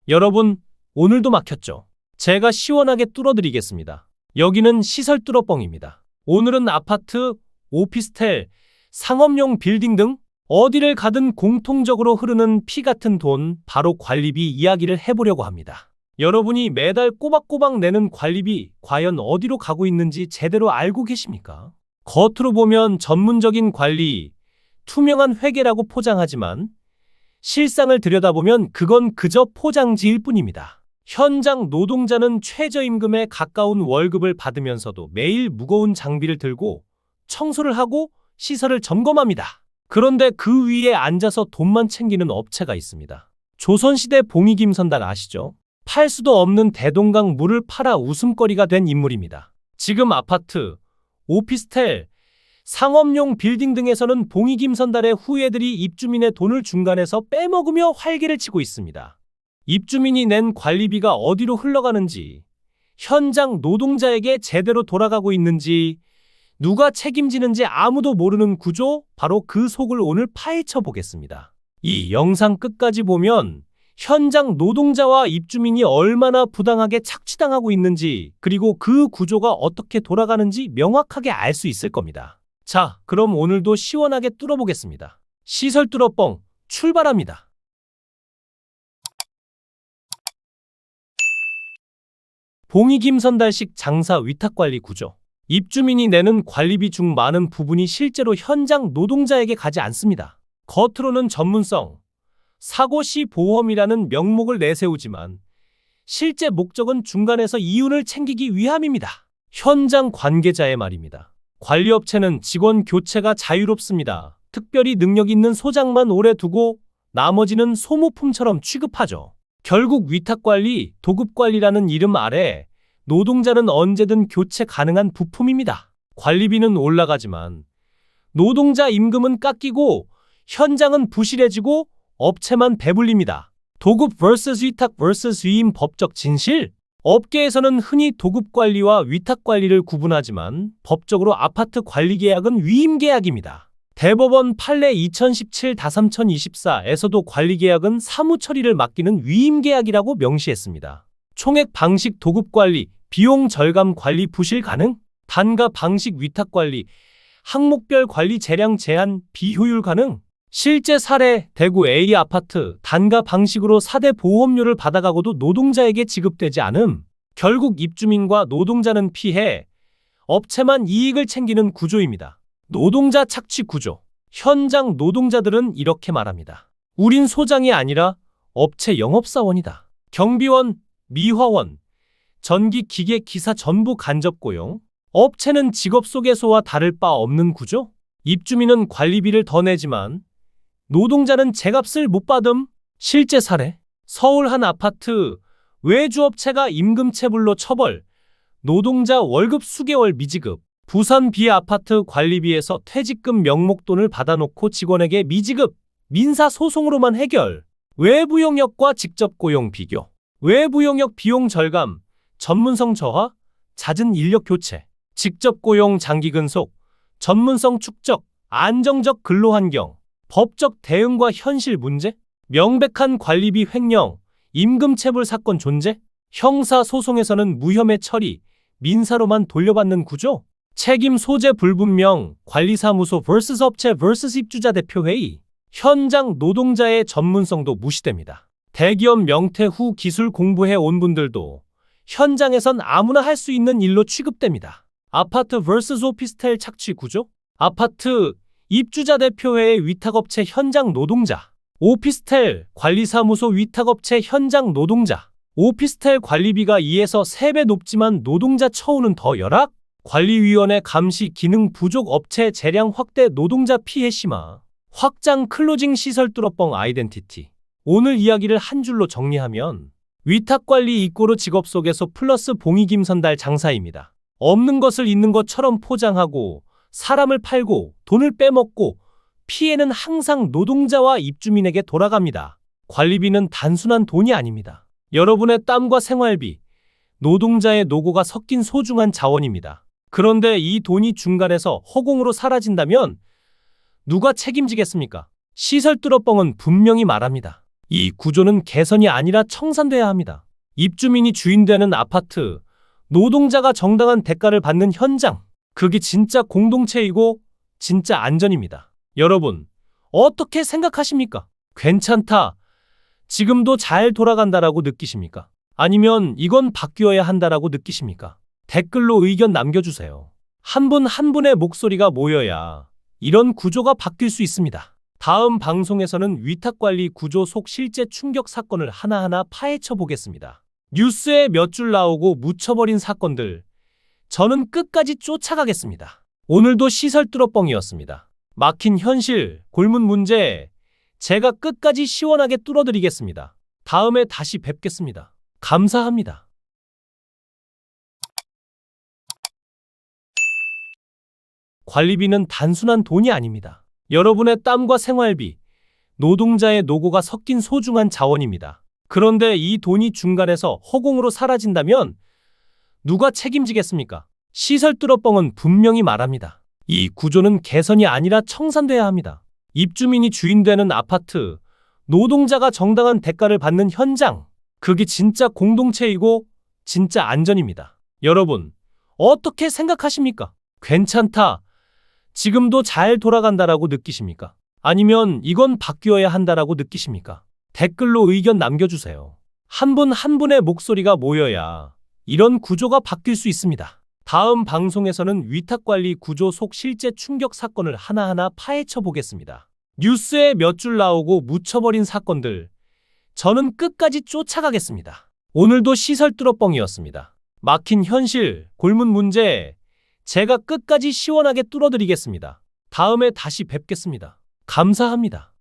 여러분, 오늘도 막혔죠? 제가 시원하게 뚫어드리겠습니다. 여기는 시설 뚫어뻥입니다. 오늘은 아파트, 오피스텔, 상업용 빌딩 등 어디를 가든 공통적으로 흐르는 피 같은 돈, 바로 관리비 이야기를 해보려고 합니다. 여러분이 매달 꼬박꼬박 내는 관리비 과연 어디로 가고 있는지 제대로 알고 계십니까? 겉으로 보면 전문적인 관리, 투명한 회계라고 포장하지만 실상을 들여다보면 그건 그저 포장지일 뿐입니다. 현장 노동자는 최저임금에 가까운 월급을 받으면서도 매일 무거운 장비를 들고 청소를 하고 시설을 점검합니다. 그런데 그 위에 앉아서 돈만 챙기는 업체가 있습니다. 조선시대 봉이김선달 아시죠? 팔 수도 없는 대동강 물을 팔아 웃음거리가 된 인물입니다. 지금 아파트, 오피스텔, 상업용 빌딩 등에서는 봉이김선달의 후예들이 입주민의 돈을 중간에서 빼먹으며 활개를 치고 있습니다. 입주민이 낸 관리비가 어디로 흘러가는지, 현장 노동자에게 제대로 돌아가고 있는지, 누가 책임지는지 아무도 모르는 구조, 바로 그 속을 오늘 파헤쳐 보겠습니다. 이 영상 끝까지 보면 현장 노동자와 입주민이 얼마나 부당하게 착취당하고 있는지, 그리고 그 구조가 어떻게 돌아가는지 명확하게 알 수 있을 겁니다. 자, 그럼 오늘도 시원하게 뚫어보겠습니다. 시설 뚫어뻥 출발합니다. 봉이김선달식 장사 위탁관리 구조. 입주민이 내는 관리비 중 많은 부분이 실제로 현장 노동자에게 가지 않습니다. 겉으로는 전문성, 사고 시 보험이라는 명목을 내세우지만 실제 목적은 중간에서 이윤을 챙기기 위함입니다. 현장 관계자의 말입니다. 관리업체는 직원 교체가 자유롭습니다. 특별히 능력 있는 소장만 오래 두고 나머지는 소모품처럼 취급하죠. 결국 위탁관리, 도급관리라는 이름 아래 노동자는 언제든 교체 가능한 부품입니다. 관리비는 올라가지만 노동자 임금은 깎이고 현장은 부실해지고 업체만 배불립니다. 도급 vs 위탁 vs 위임 법적 진실? 업계에서는 흔히 도급관리와 위탁관리를 구분하지만 법적으로 아파트 관리계약은 위임계약입니다. 대법원 판례 2017-3024에서도 관리계약은 사무처리를 맡기는 위임계약이라고 명시했습니다. 총액 방식 도급관리, 비용 절감 관리 부실 가능? 단가 방식 위탁관리, 항목별 관리 재량 제한 비효율 가능? 실제 사례, 대구 A 아파트 단가 방식으로 4대 보험료를 받아가고도 노동자에게 지급되지 않음. 결국 입주민과 노동자는 피해, 업체만 이익을 챙기는 구조입니다. 노동자 착취 구조. 현장 노동자들은 이렇게 말합니다. 우린 소장이 아니라 업체 영업사원이다. 경비원, 미화원, 전기 기계 기사 전부 간접 고용. 업체는 직업소개소와 다를 바 없는 구조? 입주민은 관리비를 더 내지만 노동자는 제값을 못 받음. 실제 사례. 서울 한 아파트 외주업체가 임금체불로 처벌, 노동자 월급 수개월 미지급. 부산 B 아파트 관리비에서 퇴직금 명목돈을 받아놓고 직원에게 미지급, 민사소송으로만 해결. 외부 영역과 직접 고용 비교. 외부 영역 비용 절감, 전문성 저하, 잦은 인력 교체. 직접 고용 장기 근속, 전문성 축적, 안정적 근로환경. 법적 대응과 현실 문제, 명백한 관리비 횡령, 임금체불 사건 존재, 형사소송에서는 무혐의 처리, 민사로만 돌려받는 구조, 책임 소재 불분명, 관리사무소 vs 업체 vs 입주자 대표회의, 현장 노동자의 전문성도 무시됩니다. 대기업 명퇴 후 기술 공부해 온 분들도 현장에선 아무나 할 수 있는 일로 취급됩니다. 아파트 vs 오피스텔 착취 구조, 아파트 입주자 대표회의 위탁업체 현장 노동자, 오피스텔 관리사무소 위탁업체 현장 노동자, 오피스텔 관리비가 2에서 3배 높지만 노동자 처우는 더 열악, 관리위원회 감시 기능 부족 업체 재량 확대 노동자 피해 심화, 확장 클로징 시설 뚫어뻥 아이덴티티. 오늘 이야기를 한 줄로 정리하면 위탁관리 이꼬르 직업소개소 플러스 봉이김선달 장사입니다. 없는 것을 있는 것처럼 포장하고 사람을 팔고 돈을 빼먹고 피해는 항상 노동자와 입주민에게 돌아갑니다. 관리비는 단순한 돈이 아닙니다. 여러분의 땀과 생활비, 노동자의 노고가 섞인 소중한 자원입니다. 그런데 이 돈이 중간에서 허공으로 사라진다면 누가 책임지겠습니까? 시설 뚫어뻥은 분명히 말합니다. 이 구조는 개선이 아니라 청산돼야 합니다. 입주민이 주인 되는 아파트, 노동자가 정당한 대가를 받는 현장, 그게 진짜 공동체이고 진짜 안전입니다. 여러분, 어떻게 생각하십니까? 괜찮다. 지금도 잘 돌아간다라고 느끼십니까? 아니면 이건 바뀌어야 한다라고 느끼십니까? 댓글로 의견 남겨주세요. 한 분 한 분의 목소리가 모여야 이런 구조가 바뀔 수 있습니다. 다음 방송에서는 위탁관리 구조 속 실제 충격 사건을 하나하나 파헤쳐 보겠습니다. 뉴스에 몇 줄 나오고 묻혀버린 사건들, 저는 끝까지 쫓아가겠습니다. 오늘도 시설 뚫어뻥이었습니다. 막힌 현실, 골문 문제, 제가 끝까지 시원하게 뚫어드리겠습니다. 다음에 다시 뵙겠습니다. 감사합니다. 관리비는 단순한 돈이 아닙니다. 여러분의 땀과 생활비, 노동자의 노고가 섞인 소중한 자원입니다. 그런데 이 돈이 중간에서 허공으로 사라진다면 누가 책임지겠습니까? 시설 뚫어뻥은 분명히 말합니다. 이 구조는 개선이 아니라 청산돼야 합니다. 입주민이 주인 되는 아파트, 노동자가 정당한 대가를 받는 현장, 그게 진짜 공동체이고 진짜 안전입니다. 여러분, 어떻게 생각하십니까? 괜찮다. 지금도 잘 돌아간다라고 느끼십니까? 아니면 이건 바뀌어야 한다라고 느끼십니까? 댓글로 의견 남겨주세요. 한 분 한 분의 목소리가 모여야 이런 구조가 바뀔 수 있습니다. 다음 방송에서는 위탁관리 구조 속 실제 충격 사건을 하나하나 파헤쳐 보겠습니다. 뉴스에 몇 줄 나오고 묻혀버린 사건들, 저는 끝까지 쫓아가겠습니다. 오늘도 시설 뚫어뻥이었습니다. 막힌 현실, 골문 문제, 제가 끝까지 시원하게 뚫어드리겠습니다. 다음에 다시 뵙겠습니다. 감사합니다.